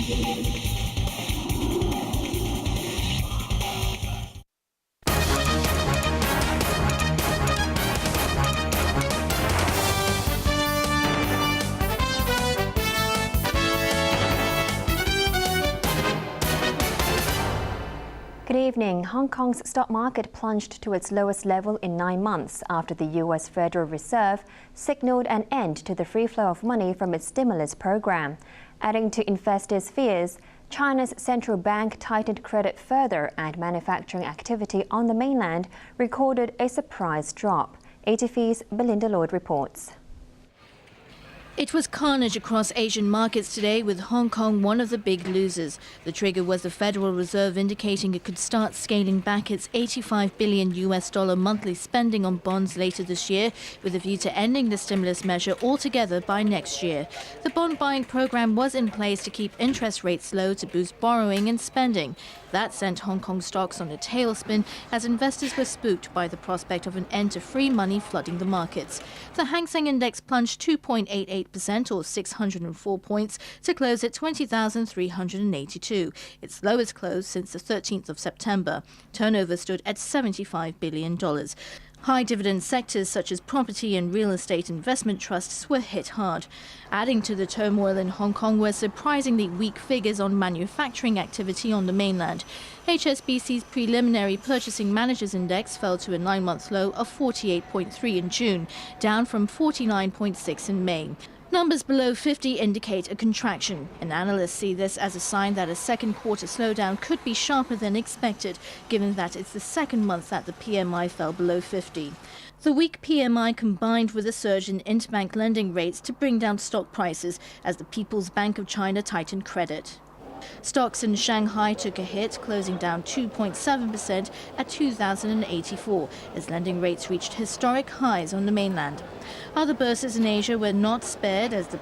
Good evening. Hong Kong's stock market plunged to its lowest level in 9 months after the U.S. Federal Reserve signaled an end to the free flow of money from its stimulus program. Adding to investors' fears, China's central bank tightened credit further and manufacturing activity on the mainland recorded a surprise drop. ATV's Belinda Lloyd reports. It was carnage across Asian markets today, with Hong Kong one of the big losers. The trigger was the Federal Reserve indicating it could start scaling back its $85 billion monthly spending on bonds later this year, with a view to ending the stimulus measure altogether by next year. The bond buying program was in place to keep interest rates low to boost borrowing and spending. That sent Hong Kong stocks on a tailspin as investors were spooked by the prospect of an end to free money flooding the markets. The Hang Seng Index plunged 2.88% or 604 points to close at 20,382, its lowest close since the 13th of September. Turnover stood at $75 billion. High dividend sectors such as property and real estate investment trusts were hit hard. Adding to the turmoil in Hong Kong were surprisingly weak figures on manufacturing activity on the mainland. HSBC's preliminary purchasing managers index fell to a 9-month low of 48.3 in June, down from 49.6 in May. Numbers below 50 indicate a contraction, and analysts see this as a sign that a second quarter slowdown could be sharper than expected, given that it's the second month that the PMI fell below 50. The weak PMI combined with a surge in interbank lending rates to bring down stock prices as the People's Bank of China tightened credit. Stocks in Shanghai took a hit, closing down 2.7% at 2,084 as lending rates reached historic highs on the mainland. Other bourses in Asia were not spared as the